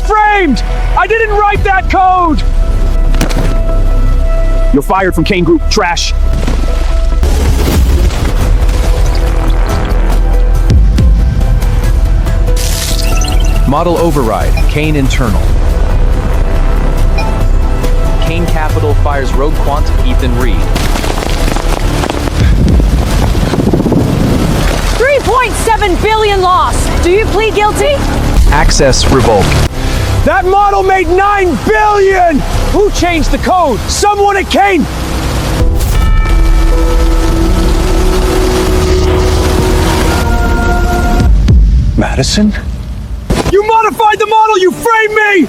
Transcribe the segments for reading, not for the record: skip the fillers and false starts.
framed! I didn't write that code! You're fired from Kane Group, trash. Model override, Kane internal. Kane Capital fires rogue quant Ethan Reed. 3.7 billion loss. Do you plead guilty? Access revoked. That model made $9 billion! Who changed the code? Someone at Kane! Madison? You modified the model! You framed me!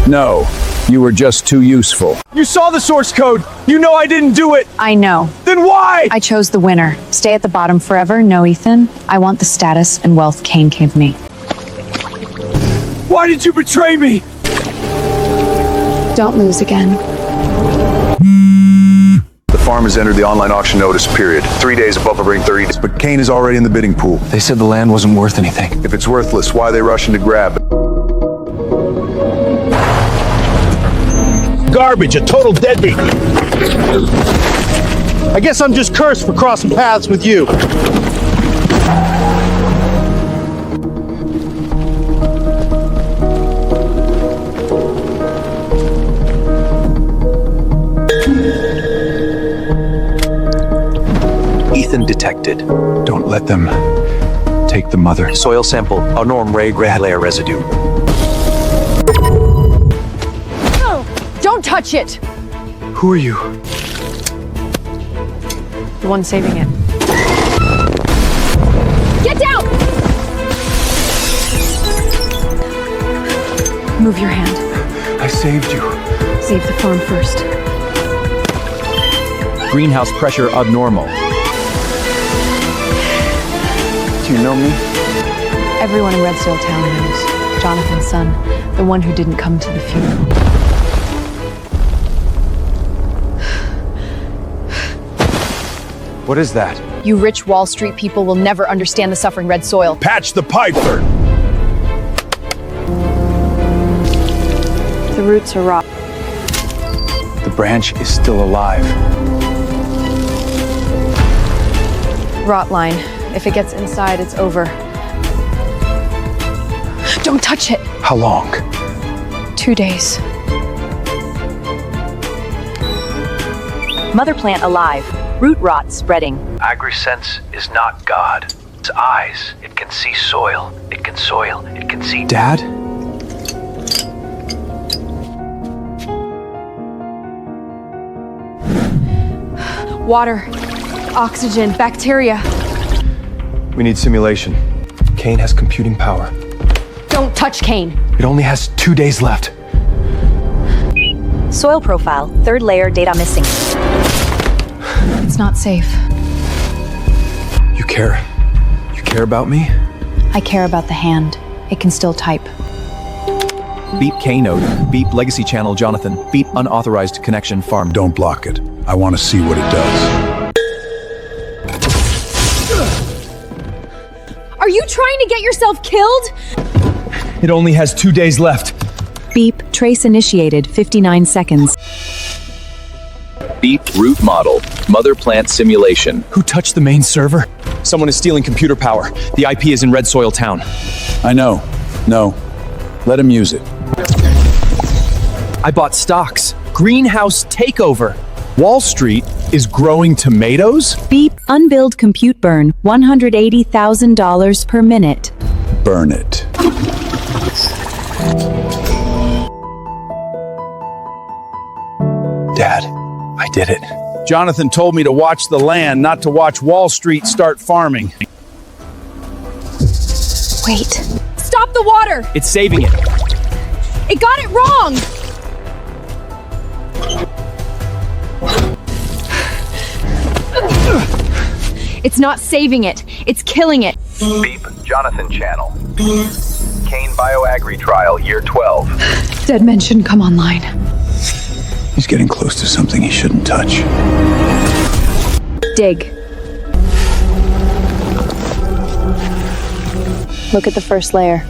No, you were just too useful. You saw the source code! You know I didn't do it! I know. Then why? I chose the winner. Stay at the bottom forever. No, Ethan. I want the status and wealth Kane gave me. Why did you betray me? Don't lose again. The farm has entered the online auction notice period. 3 days above a ring 30 days. But Kane is already in the bidding pool. They said the land wasn't worth anything. If it's worthless, why are they rushing to grab it? Garbage, a total deadbeat. I guess I'm just cursed for crossing paths with you. Ethan detected. Don't let them take the mother. Soil sample, Anorm Ray Grahalair residue. Don't touch it. Who are you? The one saving it. Get down! Move your hand. I saved you. Save the farm first. Greenhouse pressure abnormal. Do you know me? Everyone in Redstone Town knows. Jonathan's son, the one who didn't come to the funeral. What is that? You rich Wall Street people will never understand the suffering red soil. Patch the piper. The roots are rot. The branch is still alive. Rot line. If it gets inside, it's over. Don't touch it. How long? 2 days. Mother plant alive. Root rot spreading. AgriSense is not God. Its eyes, it can see soil. It can soil. It can see. Dad? Water, oxygen, bacteria. We need simulation. Kane has computing power. Don't touch Kane. It only has 2 days left. Soil profile, third layer data missing. It's not safe. You care? You care about me? I care about the hand. It can still type. Beep K-node. Beep legacy channel Jonathan. Beep unauthorized connection farm. Don't block it. I want to see what it does. Are you trying to get yourself killed? It only has 2 days left. Beep, trace initiated, 59 seconds. Beep root model. Mother plant simulation. Who touched the main server? Someone is stealing computer power. The IP is in Red Soil Town. I know. No. Let him use it. I bought stocks. Greenhouse takeover. Wall Street is growing tomatoes? Beep, unbilled compute burn, $180,000 per minute. Burn it. Dad, I did it. Jonathan told me to watch the land, not to watch Wall Street start farming. Wait. Stop the water! It's saving it. It got it wrong! It's not saving it. It's killing it. Beep Jonathan channel. Kane BioAgri trial year 12. Dead men shouldn't come online. He's getting close to something he shouldn't touch. Dig. Look at the first layer.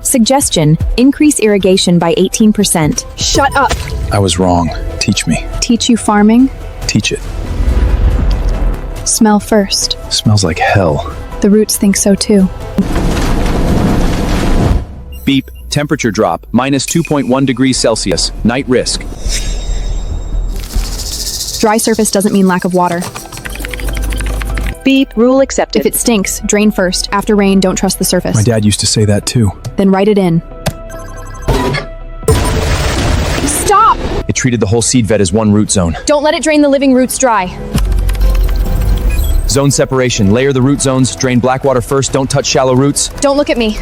Suggestion, increase irrigation by 18%. Shut up! I was wrong. Teach me. Teach you farming? Teach it. Smell first. Smells like hell. The roots think so too. Beep. Temperature drop. Minus 2.1 degrees Celsius. Night risk. Dry surface doesn't mean lack of water. Beep, rule accepted. If it stinks, drain first. After rain, don't trust the surface. My dad used to say that too. Then write it in. Stop! It treated the whole seed vet as one root zone. Don't let it drain the living roots dry. Zone separation. Layer the root zones. Drain black water first. Don't touch shallow roots. Don't look at me.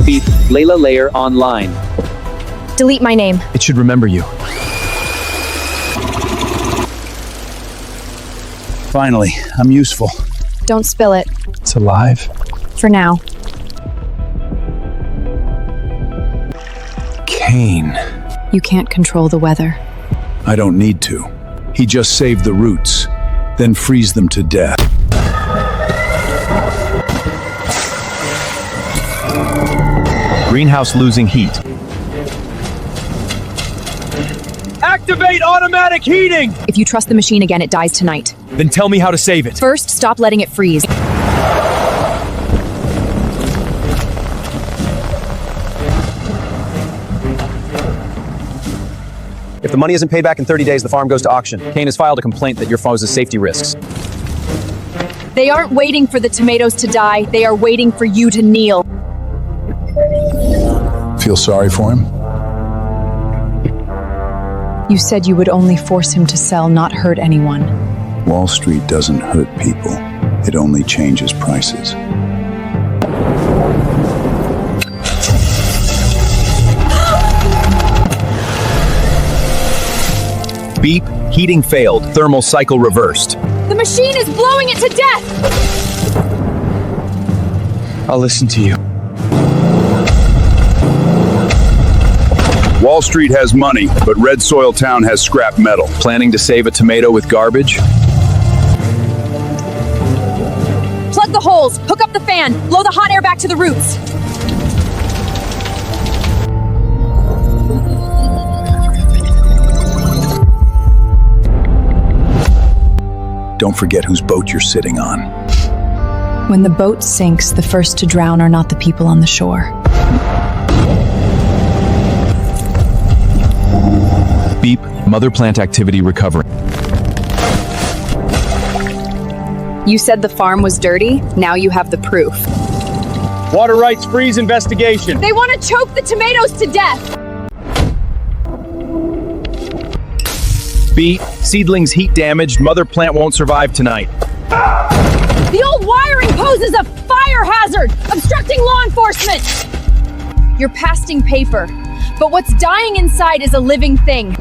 Beep, Layla layer online. Delete my name. It should remember you. Finally, I'm useful. Don't spill it. It's alive. For now. Kane. You can't control the weather. I don't need to. He just saved the roots, then freeze them to death. Greenhouse losing heat. Activate automatic heating! If you trust the machine again, it dies tonight. Then tell me how to save it. First, stop letting it freeze. If the money isn't paid back in 30 days, the farm goes to auction. Kane has filed a complaint that your farm poses safety risks. They aren't waiting for the tomatoes to die. They are waiting for you to kneel. Feel sorry for him? You said you would only force him to sell, not hurt anyone. Wall Street doesn't hurt people. It only changes prices. Beep. Heating failed. Thermal cycle reversed. The machine is blowing it to death! I'll listen to you. Wall Street has money, but Red Soil Town has scrap metal. Planning to save a tomato with garbage? Plug the holes, hook up the fan, blow the hot air back to the roots. Don't forget whose boat you're sitting on. When the boat sinks, the first to drown are not the people on the shore. Beep. Mother plant activity recovering. You said the farm was dirty. Now you have the proof. Water rights freeze investigation. They want to choke the tomatoes to death! Beep. Seedlings heat damaged. Mother plant won't survive tonight. The old wiring poses a fire hazard, obstructing law enforcement! You're pasting paper, but what's dying inside is a living thing.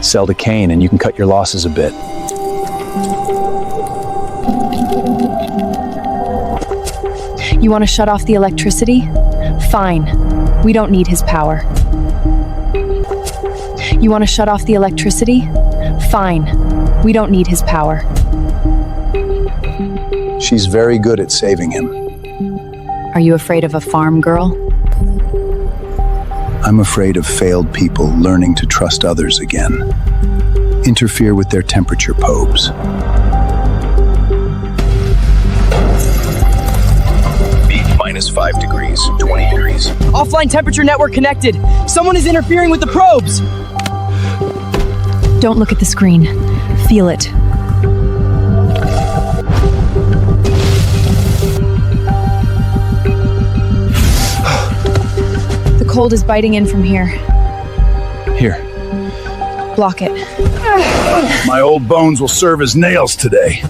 Sell to Kane and you can cut your losses a bit. You want to shut off the electricity? Fine. We don't need his power. You want to shut off the electricity? Fine. We don't need his power. She's very good at saving him. Are you afraid of a farm girl? I'm afraid of failed people learning to trust others again. Interfere with their temperature probes. Beep. Minus 5 degrees. 20 degrees. Offline temperature network connected. Someone is interfering with the probes. Don't look at the screen. Feel it. The cold is biting in from here. Here. Block it. My old bones will serve as nails today.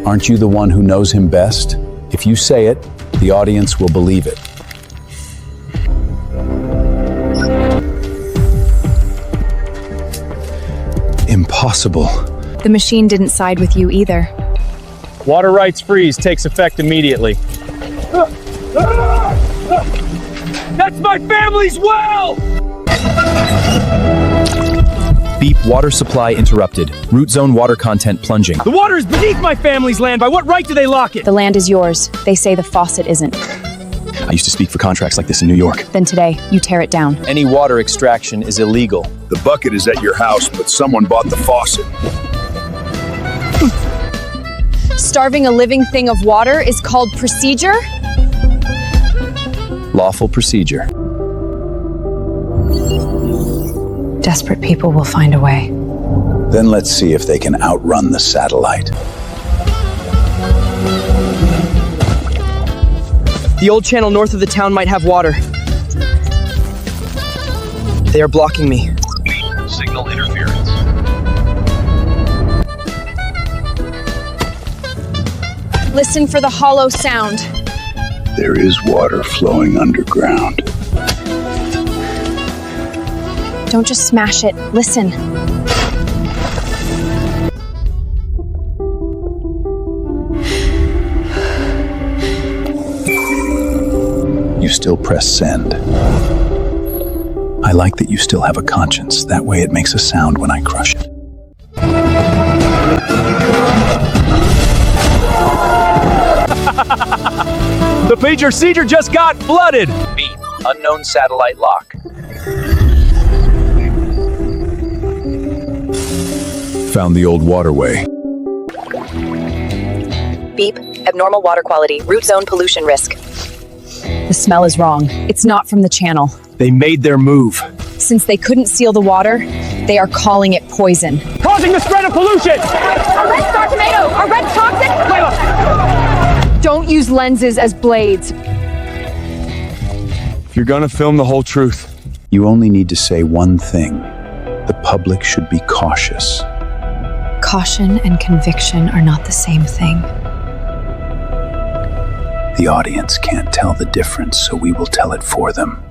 Aren't you the one who knows him best? If you say it, the audience will believe it. Impossible. The machine didn't side with you either. Water rights freeze takes effect immediately. That's my family's well! Beep, water supply interrupted. Root zone water content plunging. The water is beneath my family's land. By what right do they lock it? The land is yours. They say the faucet isn't. I used to speak for contracts like this in New York. Then today, you tear it down. Any water extraction is illegal. The bucket is at your house, but someone bought the faucet. Starving a living thing of water is called procedure? Lawful procedure. Desperate people will find a way. Then let's see if they can outrun the satellite. The old channel north of the town might have water. They are blocking me. Signal interference. Listen for the hollow sound. There is water flowing underground. Don't just smash it. Listen. You still press send. I like that you still have a conscience. That way it makes a sound when I crush it. The procedure just got flooded. Beep, unknown satellite lock. Found the old waterway. Beep, abnormal water quality, root zone pollution risk. The smell is wrong. It's not from the channel. They made their move. Since they couldn't seal the water, they are calling it poison. Causing the spread of pollution! A red star tomato! A red toxic! Don't use lenses as blades. If you're gonna film the whole truth, You only need to say one thing. The public should be cautious. Caution and conviction are not the same thing. The audience can't tell the difference, so we will tell it for them.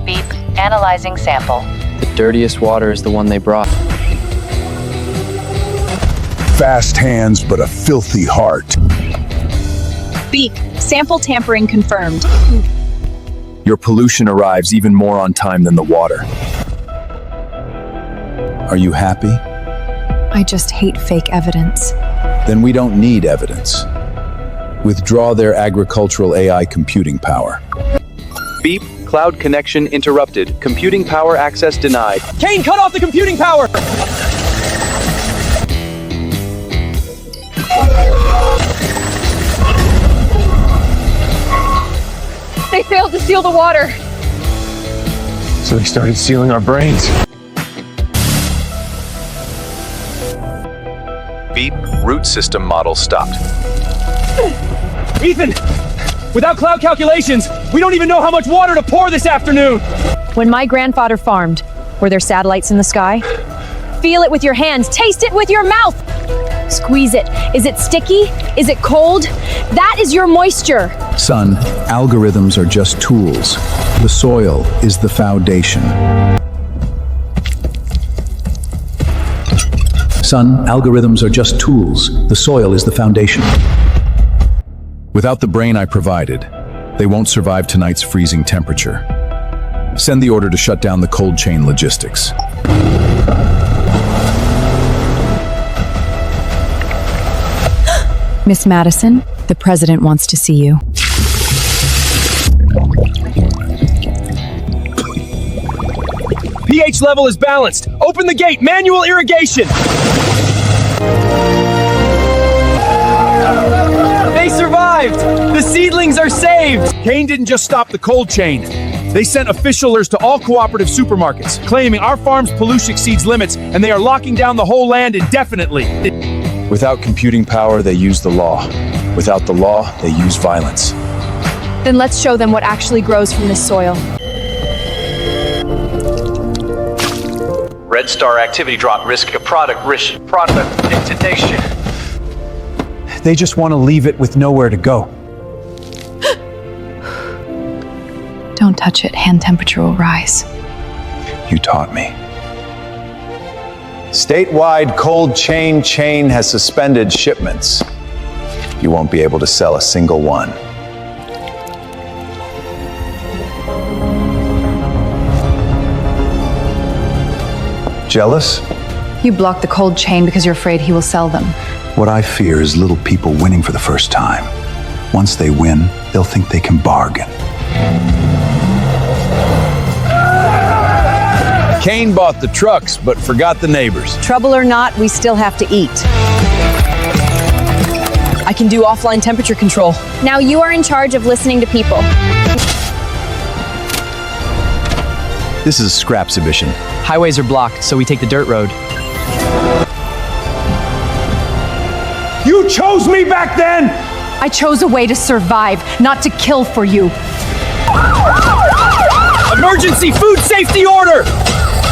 Beep, analyzing sample. The dirtiest water is the one they brought. Fast hands, but a filthy heart. Beep. Sample tampering confirmed. Your pollution arrives even more on time than the water. Are you happy? I just hate fake evidence. Then we don't need evidence. Withdraw their agricultural AI computing power. Beep, cloud connection interrupted. Computing power access denied. Kane, cut off the computing power! They failed to seal the water. so they started sealing our brains. Beep, root system model stopped. Ethan! Without cloud calculations, we don't even know how much water to pour this afternoon! When my grandfather farmed, were there satellites in the sky? Feel it with your hands, taste it with your mouth! Squeeze it. Is it sticky? Is it cold? That is your moisture. Son, algorithms are just tools. The soil is the foundation. Son, algorithms are just tools. The soil is the foundation. Without the brain I provided, they won't survive tonight's freezing temperature. Send the order to shut down the cold chain logistics. Miss Madison, the president wants to see you. pH level is balanced. Open the gate. Manual irrigation. They survived. The seedlings are saved. Kane didn't just stop the cold chain. They sent official alerts to all cooperative supermarkets, claiming our farm's pollution exceeds limits, and they are locking down the whole land indefinitely. Without computing power, they use the law. Without the law, they use violence. Then let's show them what actually grows from this soil. Red Star activity drop risk of product intonation. They just want to leave it with nowhere to go. Don't touch it, hand temperature will rise. You taught me. Statewide cold chain has suspended shipments. You won't be able to sell a single one. Jealous? You blocked the cold chain because you're afraid he will sell them. What I fear is little people winning for the first time. Once they win, they'll think they can bargain. Kane bought the trucks, but forgot the neighbors. Trouble or not, we still have to eat. I can do offline temperature control. Now you are in charge of listening to people. This is a scrap exhibition. Highways are blocked, so we take the dirt road. You chose me back then! I chose a way to survive, not to kill for you. Emergency food safety order!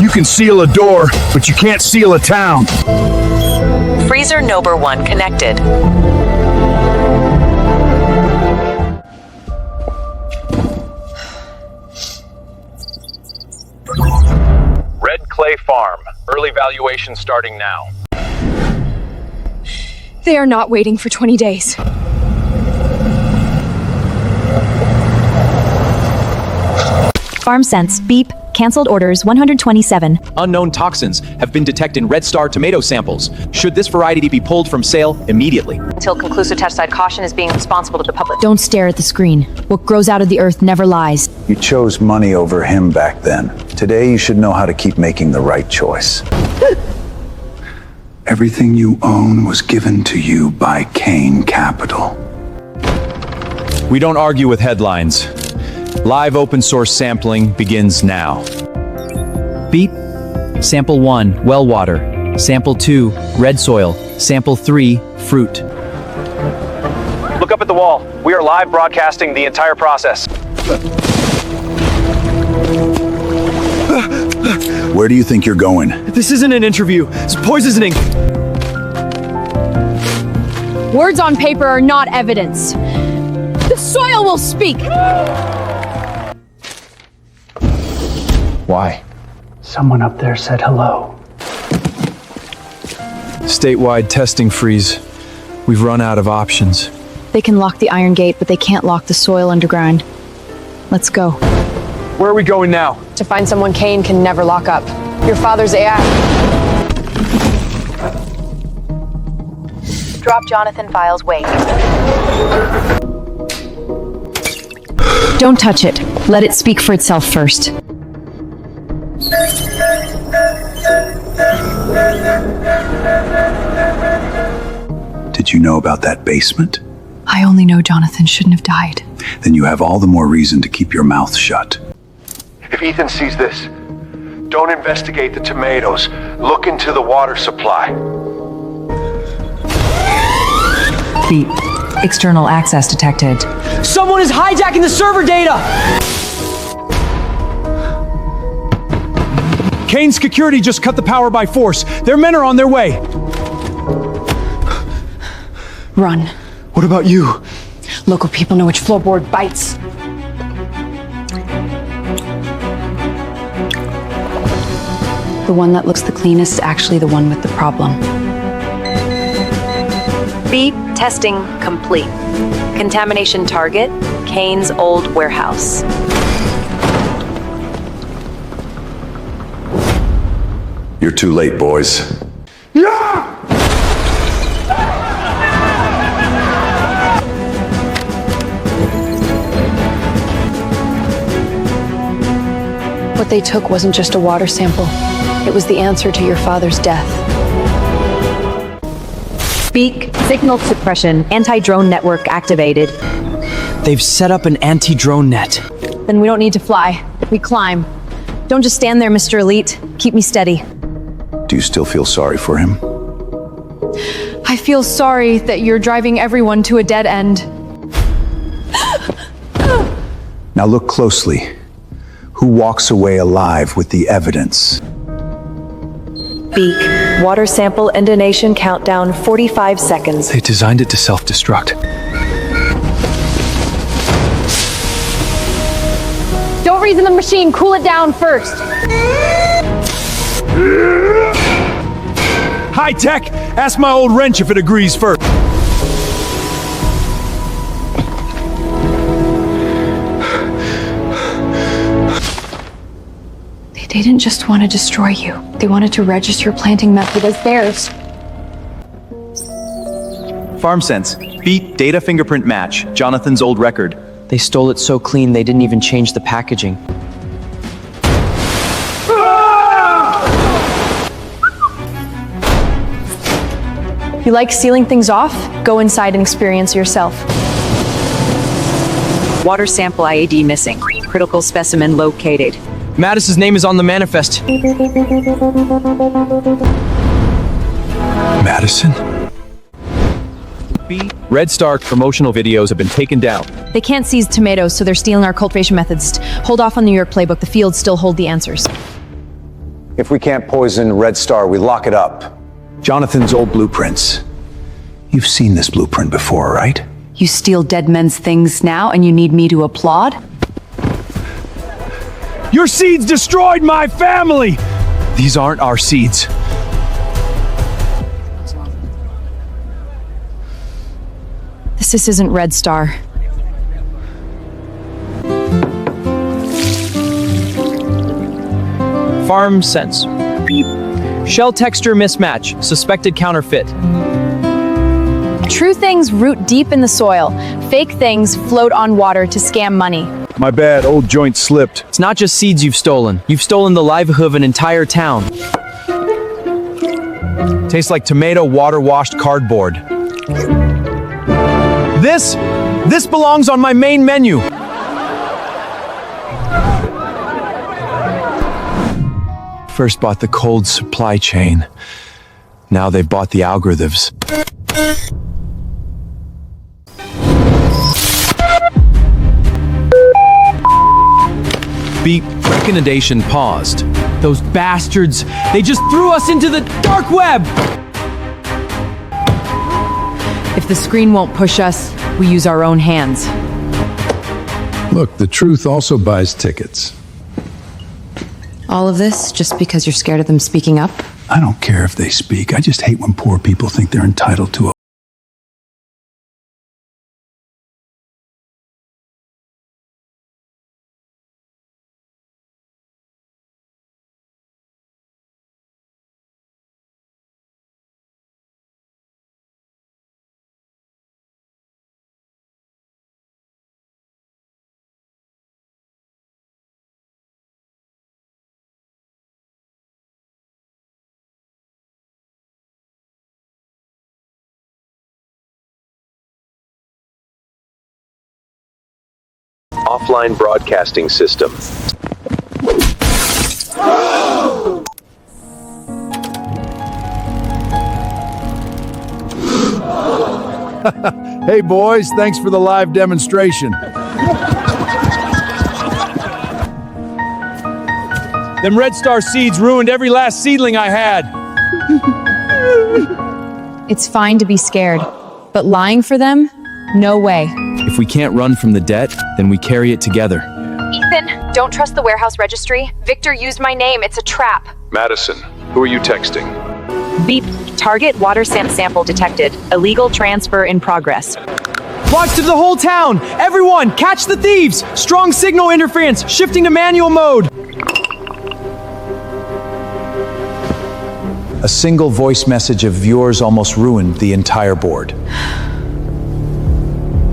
You can seal a door, but you can't seal a town. Freezer number 1 connected. Red Clay Farm. Early valuation starting now. They are not waiting for 20 days. FarmSense, beep, canceled orders 127. Unknown toxins have been detected in Red Star tomato samples. Should this variety be pulled from sale immediately? Until conclusive pesticide caution is being responsible to the public. Don't stare at the screen. What grows out of the earth never lies. You chose money over him back then. Today you should know how to keep making the right choice. Everything you own was given to you by Kane Capital. We don't argue with headlines. Live open source sampling begins now. Beep. Sample 1, well water. Sample 2, red soil. Sample 3, fruit. Look up at the wall. We are live broadcasting the entire process. Where do you think you're going? This isn't an interview. It's poisoning. Words on paper are not evidence. The soil will speak. Why? Someone up there said hello. Statewide testing freeze. We've run out of options. They can lock the iron gate, but they can't lock the soil underground. Let's go. Where are we going now? To find someone Kane can never lock up. Your father's AI. Drop Jonathan Files, wait. Don't touch it. Let it speak for itself first. Did you know about that basement? I only know Jonathan shouldn't have died. Then you have all the more reason to keep your mouth shut. If Ethan sees this, don't investigate the tomatoes. Look into the water supply. Beep. External access detected. Someone is hijacking the server data! Kane's security just cut the power by force. Their men are on their way. Run. What about you? Local people know which floorboard bites. The one that looks the cleanest is actually the one with the problem. Beep. Testing complete. Contamination target, Kane's old warehouse. You're too late, boys. What they took wasn't just a water sample. It was the answer to your father's death. Speak. Signal suppression. Anti-drone network activated. They've set up an anti-drone net. Then we don't need to fly. We climb. Don't just stand there, Mr. Elite. Keep me steady. Do you still feel sorry for him? I feel sorry that you're driving everyone to a dead end. Now look closely. Who walks away alive with the evidence? Beak. Water sample intonation countdown 45 seconds. They designed it to self-destruct. Don't reason the machine. Cool it down first. High tech, ask my old wrench if it agrees first. They They didn't just want to destroy you. They wanted to register your planting method as theirs. FarmSense. Beat data fingerprint match. Jonathan's old record. They stole it so clean they didn't even change the packaging. You like sealing things off? Go inside and experience yourself. Water sample IAD missing. Critical specimen located. Mattis's name is on the manifest. Madison? Red Star promotional videos have been taken down. They can't seize tomatoes, so they're stealing our cultivation methods. Hold off on the New York playbook. The fields still hold the answers. If we can't poison Red Star, we lock it up. Jonathan's old blueprints. You've seen this blueprint before, right? You steal dead men's things now and you need me to applaud? Your seeds destroyed my family! These aren't our seeds. This isn't Red Star. FarmSense. Shell texture mismatch. Suspected counterfeit. True things root deep in the soil. Fake things float on water to scam money. My bad, old joint slipped. It's not just seeds you've stolen. You've stolen the livelihood of an entire town. Tastes like tomato water-washed cardboard. This belongs on my main menu. First bought the cold supply chain. Now they've bought the algorithms. Beep. Recommendation paused. Those bastards! They just threw us into the dark web! If the screen won't push us, we use our own hands. Look, the truth also buys tickets. All of this just because you're scared of them speaking up? I don't care if they speak. I just hate when poor people think they're entitled to a offline broadcasting system. Hey boys, thanks for the live demonstration. Them Red Star seeds ruined every last seedling I had. It's fine to be scared, but lying for them? No way. If we can't run from the debt, then we carry it together. Ethan, don't trust the warehouse registry. Victor used my name. It's a trap. Madison, who are you texting? Beep. Target water sample detected. Illegal transfer in progress. Watch to the whole town! Everyone, catch the thieves! Strong signal interference, shifting to manual mode. A single voice message of yours almost ruined the entire board.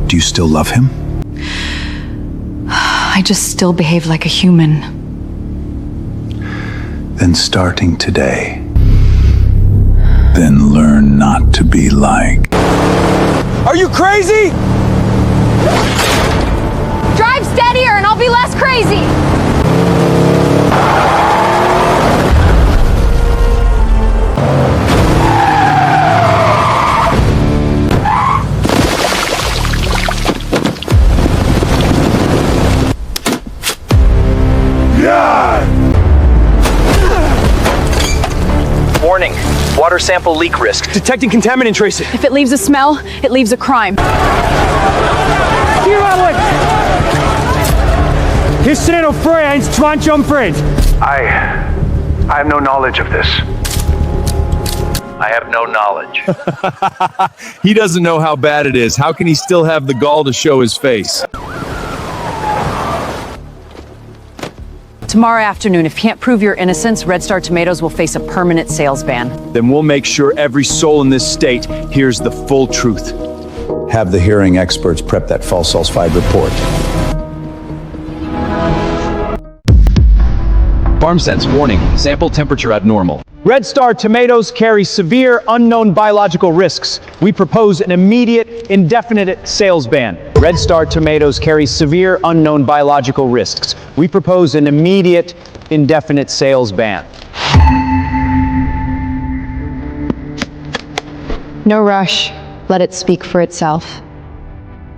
Do you still love him? I just still behave like a human. Then starting today, then learn not to be like. Are you crazy? Drive steadier and I'll be less crazy! Warning. Water sample leak risk. Detecting contaminant trace. If it leaves a smell, it leaves a crime. I have no knowledge of this. I have no knowledge. He doesn't know how bad it is. How can he still have the gall to show his face? Tomorrow afternoon, if you can't prove your innocence, Red Star Tomatoes will face a permanent sales ban. Then we'll make sure every soul in this state hears the full truth. Have the hearing experts prep that falsified report. Farm sense warning, sample temperature abnormal. Red Star tomatoes carry severe unknown biological risks. We propose an immediate, indefinite sales ban. Red Star tomatoes carry severe unknown biological risks. We propose an immediate, indefinite sales ban. No rush. Let it speak for itself.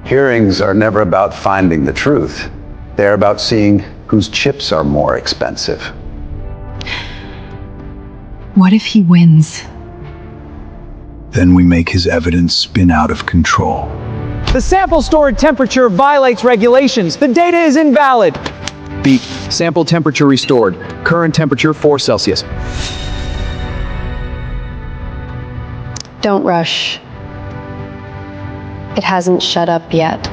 Hearings are never about finding the truth. They're about seeing whose chips are more expensive. What if he wins? Then we make his evidence spin out of control. The sample stored temperature violates regulations. The data is invalid. Beep. Sample temperature restored. Current temperature 4 Celsius. Don't rush. It hasn't shut up yet.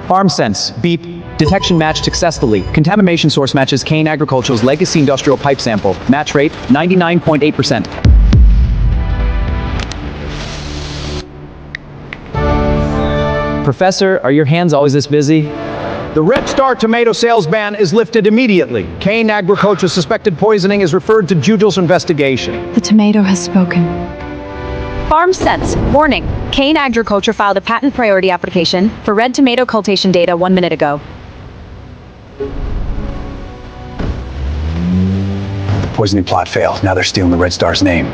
Farm sense. Beep. Detection matched successfully. Contamination source matches Kane Agriculture's legacy industrial pipe sample. Match rate 99.8%. Professor, are your hands always this busy? The Red Star tomato sales ban is lifted immediately. Kane Agriculture's suspected poisoning is referred to judicial investigation. The tomato has spoken. Farm sense. Warning. Kane Agriculture filed a patent priority application for red tomato cultivation data 1 minute ago. Poisoning plot failed. Now they're stealing the Red Star's name.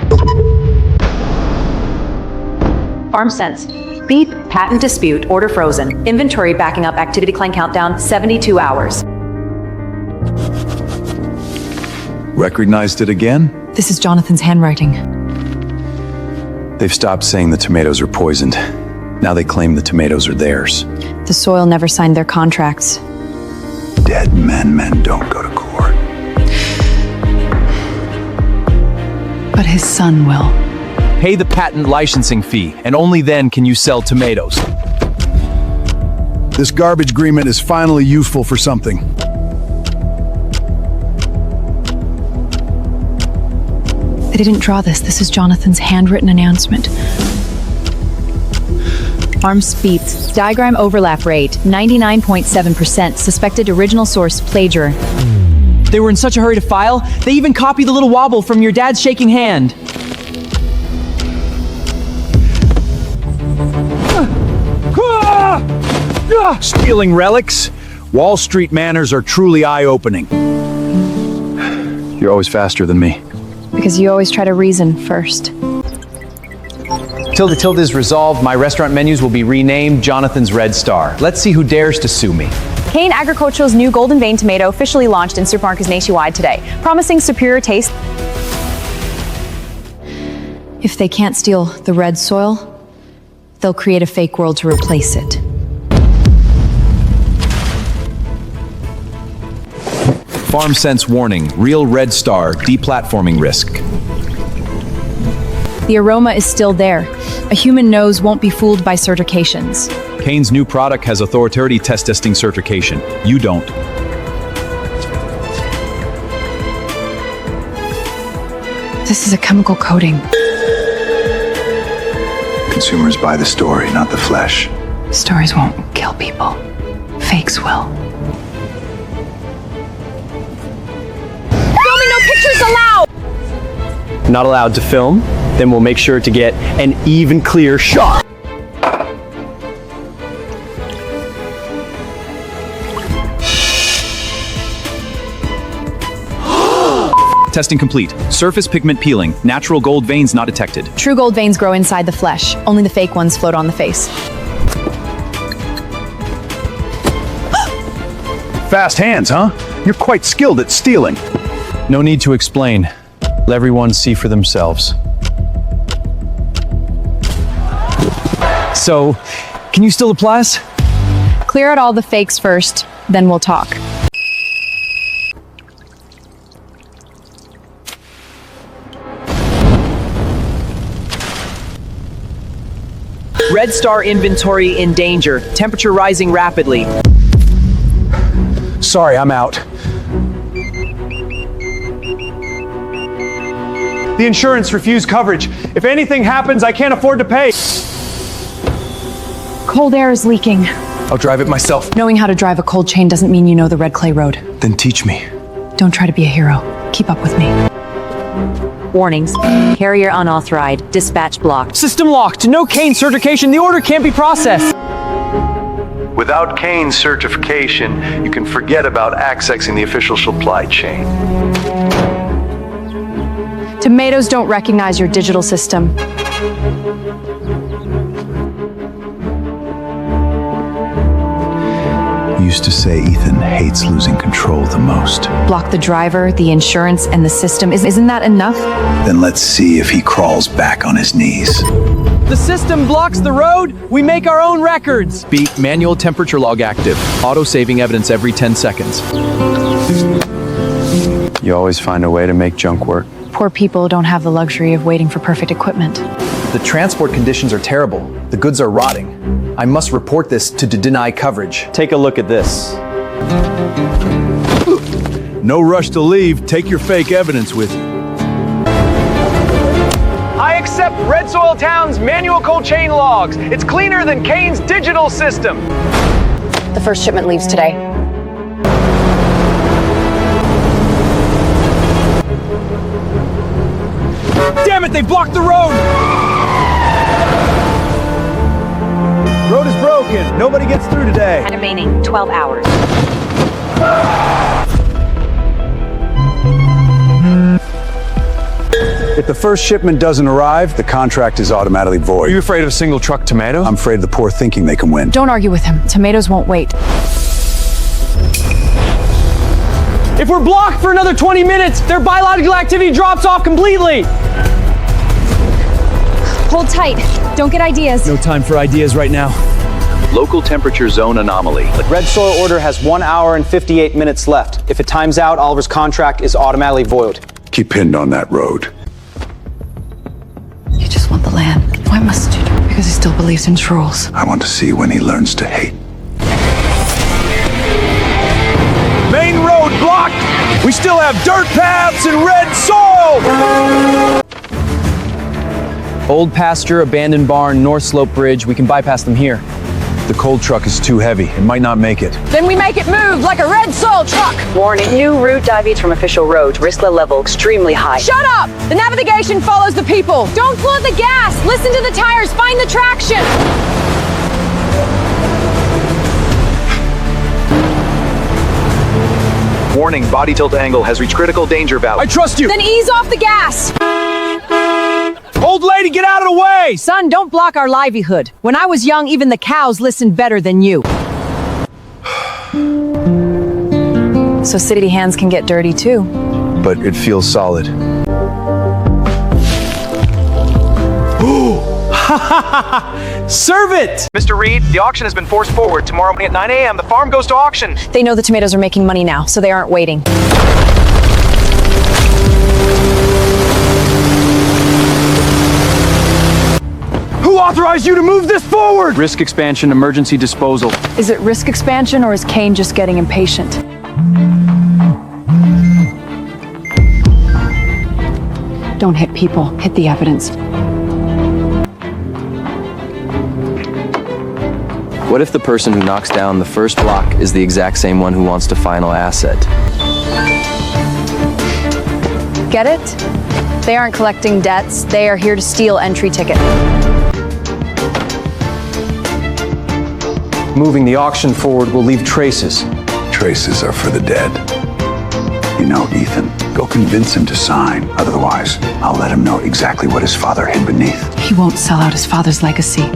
Farm sense. Beep. Patent dispute. Order frozen. Inventory backing up. Activity decline countdown 72 hours. Recognized it again? This is Jonathan's handwriting. They've stopped saying the tomatoes are poisoned. Now they claim the tomatoes are theirs. The soil never signed their contracts. Dead men don't go to court. But his son will. Pay the patent licensing fee, and only then can you sell tomatoes. This garbage agreement is finally useful for something. They didn't draw this. This is Jonathan's handwritten announcement. Farm speeds. Diagram overlap rate 99.7%. Suspected original source plagiar. They were in such a hurry to file, they even copied the little wobble from your dad's shaking hand. Stealing relics? Wall Street manners are truly eye-opening. You're always faster than me. Because you always try to reason first. Till the tilde is resolved, my restaurant menus will be renamed Jonathan's Red Star. Let's see who dares to sue me. Kane Agriculture's new Golden Vein tomato officially launched in supermarkets nationwide today, promising superior taste. If they can't steal the red soil, they'll create a fake world to replace it. Farm sense warning. Real Red Star deplatforming risk. The aroma is still there. A human nose won't be fooled by certifications. Kane's new product has authority testing certification. You don't. This is a chemical coating. Consumers buy the story, not the flesh. Stories won't kill people. Fakes will. Filming, no pictures allowed! Not allowed to film? Then we'll make sure to get an even, clear shot. Testing complete. Surface pigment peeling. Natural gold veins not detected. True gold veins grow inside the flesh. Only the fake ones float on the face. Fast hands, huh? You're quite skilled at stealing. No need to explain. Let everyone see for themselves. So, can you still apply us? Clear out all the fakes first, then we'll talk. Red Star inventory in danger. Temperature rising rapidly. Sorry, I'm out. The insurance refused coverage. If anything happens, I can't afford to pay. Cold air is leaking. I'll drive it myself. Knowing how to drive a cold chain doesn't mean you know the red clay road. Then teach me. Don't try to be a hero. Keep up with me. Warnings. Carrier unauthorized. Dispatch blocked. System locked. No Kane certification. The order can't be processed. Without Kane's certification, you can forget about accessing the official supply chain. Tomatoes don't recognize your digital system. Used to say Ethan hates losing control the most. Block the driver, the insurance, and the system. Isn't that enough? Then let's see if he crawls back on his knees. The system blocks the road. We make our own records. Beat manual temperature log active. Auto-saving evidence every 10 seconds. You always find a way to make junk work. Poor people don't have the luxury of waiting for perfect equipment. The transport conditions are terrible. The goods are rotting. I must report this to deny coverage. Take a look at this. No rush to leave. Take your fake evidence with you. I accept Red Soil Town's manual cold chain logs. It's cleaner than Kane's digital system. The first shipment leaves today. Damn it, they blocked the road! Road is broken. Nobody gets through today. Remaining 12 hours. If the first shipment doesn't arrive, the contract is automatically void. Are you afraid of single truck tomato? I'm afraid of the poor thinking they can win. Don't argue with him. Tomatoes won't wait. If we're blocked for another 20 minutes, their biological activity drops off completely. Hold tight. Don't get ideas. No time for ideas right now. Local temperature zone anomaly. Red Soil order has 1 hour and 58 minutes left. If it times out, Oliver's contract is automatically void. Keep pinned on that road. You just want the land. Why must you? Because he still believes in trolls. I want to see when he learns to hate. Main road blocked! We still have dirt paths and red soil! Old pasture, abandoned barn, North Slope Bridge. We can bypass them here. The cold truck is too heavy. It might not make it. Then we make it move like a red soil truck. Warning. New route deviates from official roads. Risk level extremely high. Shut up! The navigation follows the people. Don't flood the gas! Listen to the tires! Find the traction! Warning, body tilt angle has reached critical danger value. I trust you! Then ease off the gas! Old lady, get out of the way! Son, don't block our livelihood. When I was young, even the cows listened better than you. So city hands can get dirty too. But it feels solid. Serve it! Mr. Reed, the auction has been forced forward. Tomorrow morning at 9 a.m., the farm goes to auction. They know the tomatoes are making money now, so they aren't waiting. Who authorized you to move this forward? Risk expansion, emergency disposal. Is it risk expansion or is Kane just getting impatient? Don't hit people, hit the evidence. What if the person who knocks down the first block is the exact same one who wants to final asset? Get it? They aren't collecting debts. They are here to steal entry ticket. Moving the auction forward will leave traces. Traces are for the dead. You know, Ethan, go convince him to sign. Otherwise, I'll let him know exactly what his father hid beneath. He won't sell out his father's legacy.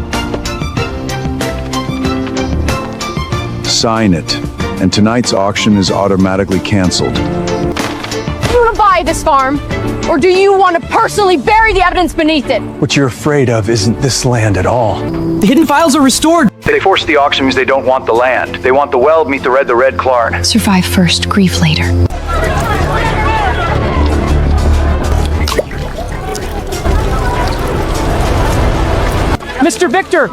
Sign it, and tonight's auction is automatically canceled. Do you want to buy this farm? Or do you want to personally bury the evidence beneath it? What you're afraid of isn't this land at all. The hidden files are restored. They force the auction means they don't want the land. They want the well meet the red Clarn. Survive first, grieve later. Mr. Victor,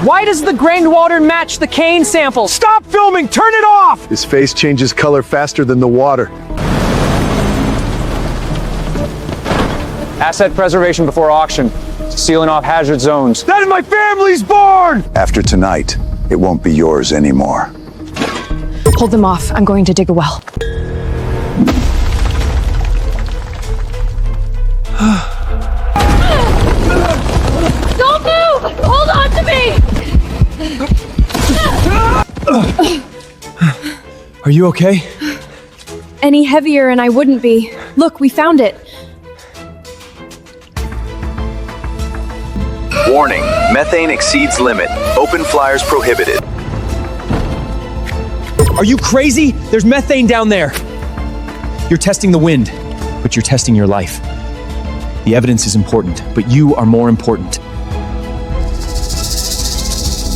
why does the groundwater match the cane sample? Stop filming! Turn it off! His face changes color faster than the water. Asset preservation before auction. Sealing off hazard zones. That is my family's barn! After tonight, it won't be yours anymore. Hold them off. I'm going to dig a well. Don't move! Hold on to me! Are you okay? Any heavier and I wouldn't be. Look, we found it. Warning, methane exceeds limit. Open flyers prohibited. Are you crazy? There's methane down there. You're testing the wind, but you're testing your life. The evidence is important, but you are more important.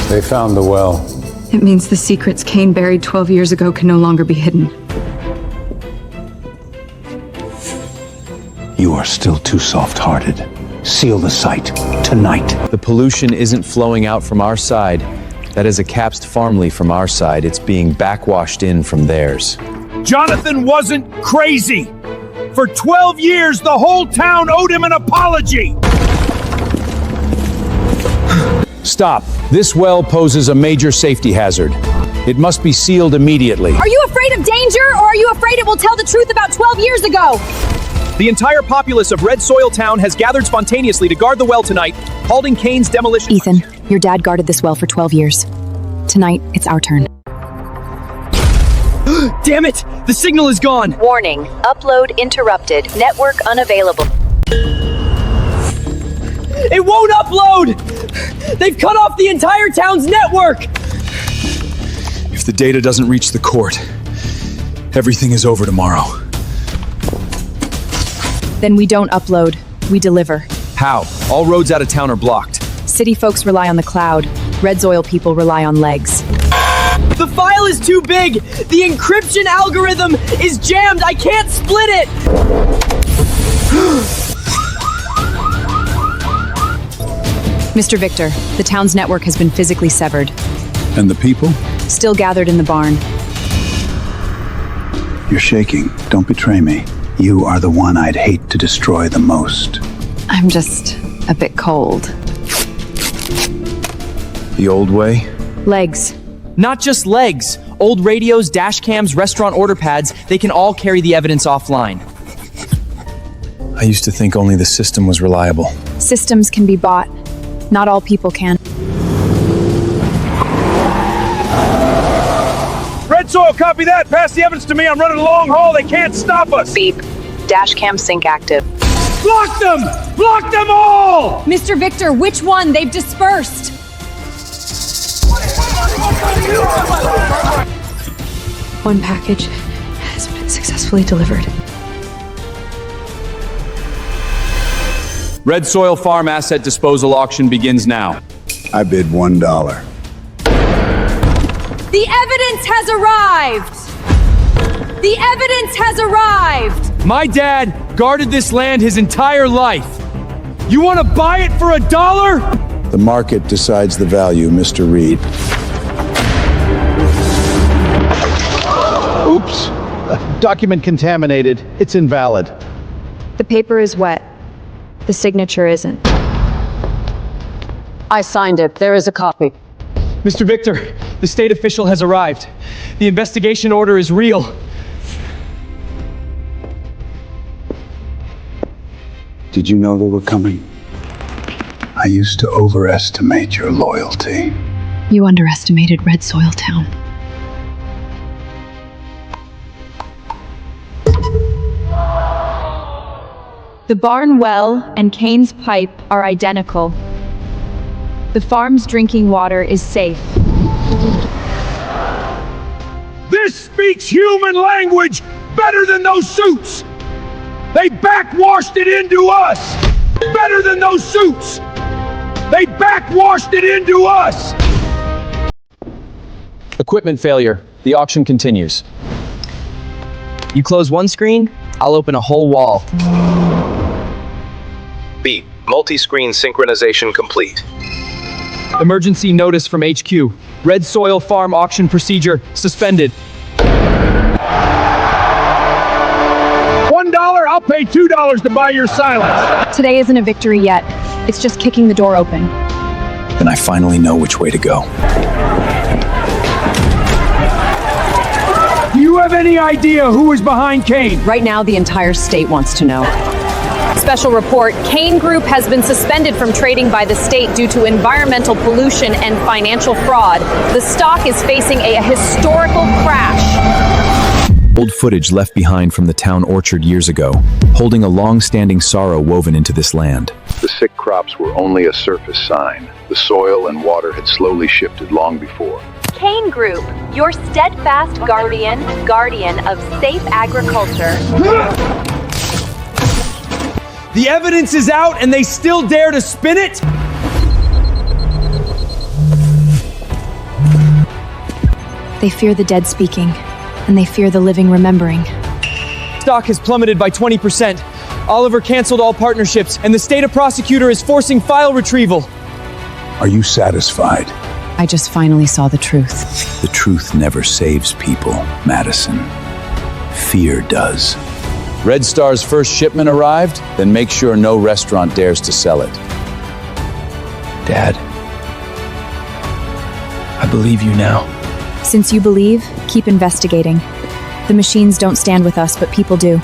They found the well. It means the secrets Kane buried 12 years ago can no longer be hidden. You are still too soft-hearted. Seal the site tonight. The pollution isn't flowing out from our side. That is a capsed farm leaf from our side. It's being backwashed in from theirs. Jonathan wasn't crazy. For 12 years, the whole town owed him an apology. Stop. This well poses a major safety hazard. It must be sealed immediately. Are you afraid of danger, or are you afraid it will tell the truth about 12 years ago? The entire populace of Red Soil Town has gathered spontaneously to guard the well tonight, halting Kane's demolition. Ethan, your dad guarded this well for 12 years. Tonight, it's our turn. Damn it! The signal is gone! Warning, upload interrupted, network unavailable. It won't upload! They've cut off the entire town's network! If the data doesn't reach the court, everything is over tomorrow. Then we don't upload, we deliver. How? All roads out of town are blocked. City folks rely on the cloud. Red Soil people rely on legs. The file is too big! The encryption algorithm is jammed! I can't split it! Mr. Victor, the town's network has been physically severed. And the people? Still gathered in the barn. You're shaking. Don't betray me. You are the one I'd hate to destroy the most. I'm just a bit cold. The old way? Legs. Not just legs. Old radios, dash cams, restaurant order pads, they can all carry the evidence offline. I used to think only the system was reliable. Systems can be bought. Not all people can. Red Soil, copy that! Pass the evidence to me, I'm running a long haul, they can't stop us! Beep. Dash cam sync active. Block them! Block them all! Mr. Victor, which one? They've dispersed. One package has been successfully delivered. Red Soil Farm asset disposal auction begins now. I bid $1. The evidence has arrived! The evidence has arrived! My dad guarded this land his entire life. You want to buy it for $1? The market decides the value, Mr. Reed. Oops. Document contaminated. It's invalid. The paper is wet. The signature isn't. I signed it. There is a copy. Mr. Victor, the state official has arrived. The investigation order is real. Did you know they were coming? I used to overestimate your loyalty. You underestimated Red Soil Town. The barn well and Kane's pipe are identical. The farm's drinking water is safe. This speaks human language better than those suits! They backwashed it into us! Better than those suits! They backwashed it into us! Equipment failure. The auction continues. You close one screen, I'll open a whole wall. Beep. Multi-screen synchronization complete. Emergency notice from HQ. Red soil farm auction procedure suspended. $1, I'll pay $2 to buy your silence. Today isn't a victory yet. It's just kicking the door open. Then I finally know which way to go. Do you have any idea who is behind Kane? Right now, the entire state wants to know. Special report, Kane Group has been suspended from trading by the state due to environmental pollution and financial fraud. The stock is facing a historical crash. Old footage left behind from the town orchard years ago, holding a long-standing sorrow woven into this land. The sick crops were only a surface sign. The soil and water had slowly shifted long before. Kane Group, your steadfast guardian of safe agriculture. The evidence is out and they still dare to spin it? They fear the dead speaking, and they fear the living remembering. Stock has plummeted by 20%. Oliver canceled all partnerships, and the state prosecutor is forcing file retrieval. Are you satisfied? I just finally saw the truth. The truth never saves people, Madison. Fear does. Red Star's first shipment arrived? Then make sure no restaurant dares to sell it. Dad, I believe you now. Since you believe, keep investigating. The machines don't stand with us, but people do.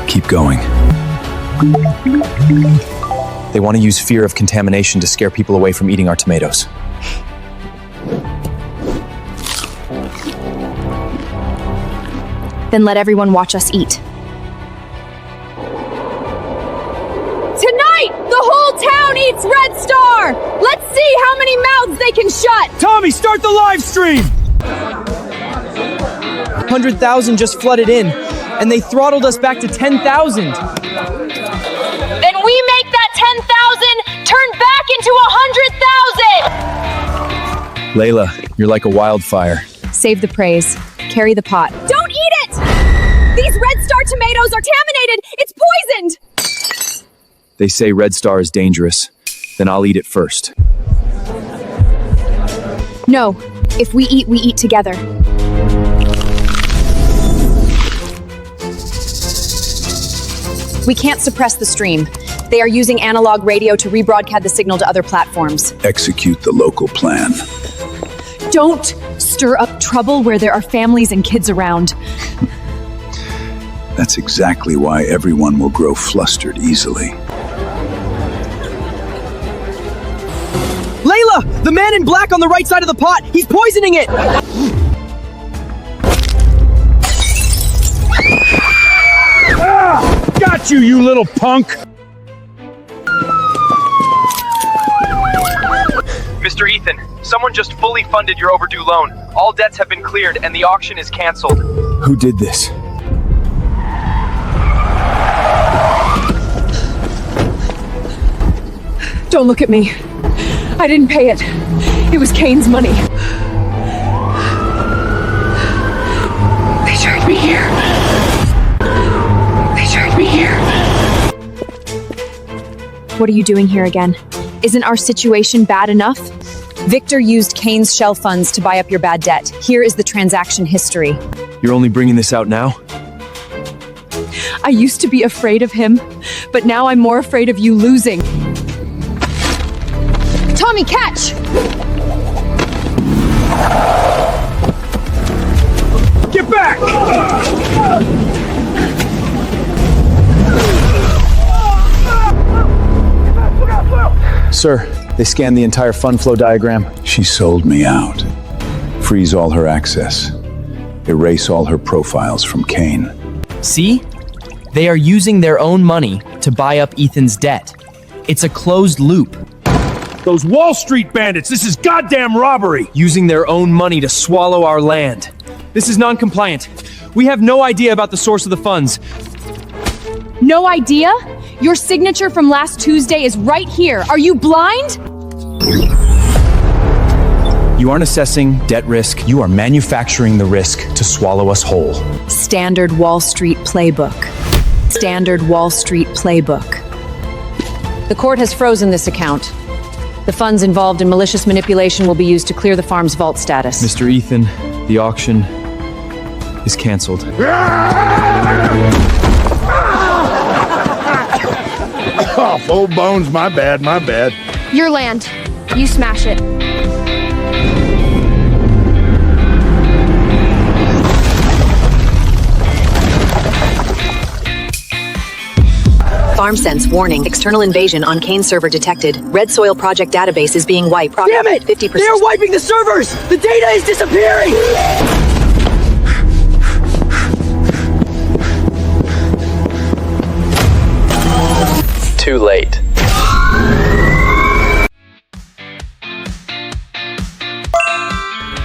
Keep going. They want to use fear of contamination to scare people away from eating our tomatoes. Then let everyone watch us eat. Tonight, the whole town eats Red Star! Let's see how many mouths they can shut! Tommy, start the live stream! 100,000 just flooded in, and they throttled us back to 10,000. Then we make that 10,000 turn back into 100,000! Layla, you're like a wildfire. Save the praise. Carry the pot. Don't eat it! These Red Star tomatoes are contaminated! It's poisoned! They say Red Star is dangerous. Then I'll eat it first. No. If we eat together. We can't suppress the stream. They are using analog radio to rebroadcast the signal to other platforms. Execute the local plan. Don't stir up trouble where there are families and kids around. That's exactly why everyone will grow flustered easily. Layla! The man in black on the right side of the pot! He's poisoning it! Got you, you little punk! Mr. Ethan, someone just fully funded your overdue loan. All debts have been cleared and the auction is canceled. Who did this? Don't look at me. I didn't pay it. It was Kane's money. They turned me here. They turned me here. What are you doing here again? Isn't our situation bad enough? Victor used Kane's shell funds to buy up your bad debt. Here is the transaction history. You're only bringing this out now? I used to be afraid of him, but now I'm more afraid of you losing. Tommy, catch! Get back! Sir, they scanned the entire fund flow diagram. She sold me out. Freeze all her access. Erase all her profiles from Kane. See? They are using their own money to buy up Ethan's debt. It's a closed loop. Those Wall Street bandits, this is goddamn robbery! Using their own money to swallow our land. This is non-compliant. We have no idea about the source of the funds. No idea? Your signature from last Tuesday is right here. Are you blind? You aren't assessing debt risk. You are manufacturing the risk to swallow us whole. Standard Wall Street playbook. Standard Wall Street playbook. The court has frozen this account. The funds involved in malicious manipulation will be used to clear the farm's vault status. Mr. Ethan, the auction is canceled. Oh, full bones, my bad, my bad. Your land. You smash it. FarmSense warning. External invasion on Kane server detected. Red Soil project database is being wiped. Damn it! 50%. They're wiping the servers! The data is disappearing! Too late.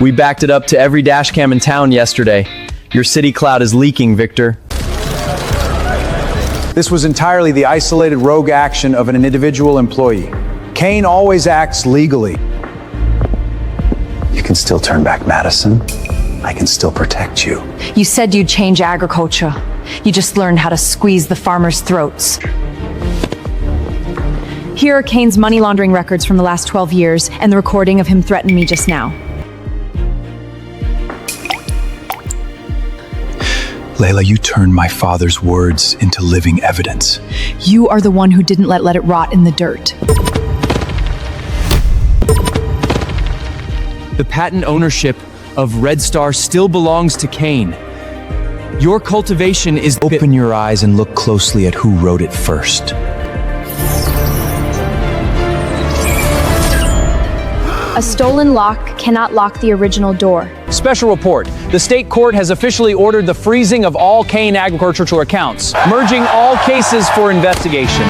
We backed it up to every dashcam in town yesterday. Your city cloud is leaking, Victor. This was entirely the isolated rogue action of an individual employee. Kane always acts legally. You can still turn back Madison. I can still protect you. You said you'd change agriculture. You just learned how to squeeze the farmers' throats. Here are Kane's money laundering records from the last 12 years and the recording of him threatening me just now. Layla, you turned my father's words into living evidence. You are the one who didn't let it rot in the dirt. The patent ownership of Red Star still belongs to Kane. Your cultivation is... Open your eyes and look closely at who wrote it first. A stolen lock cannot lock the original door. Special report. The state court has officially ordered the freezing of all Kane agricultural accounts, merging all cases for investigation.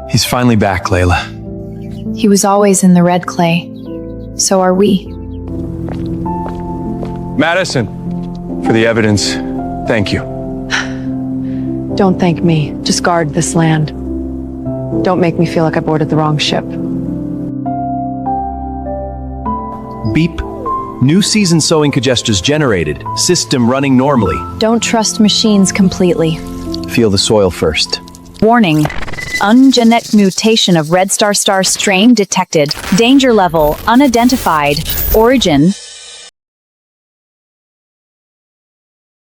He's finally back, Layla. He was always in the red clay. So are we. Madison, for the evidence, thank you. Don't thank me. Just guard this land. Don't make me feel like I boarded the wrong ship. Beep. New season sowing gestures generated. System running normally. Don't trust machines completely. Feel the soil first. Warning. Ungenetic mutation of Red Star strain detected. Danger level unidentified. Origin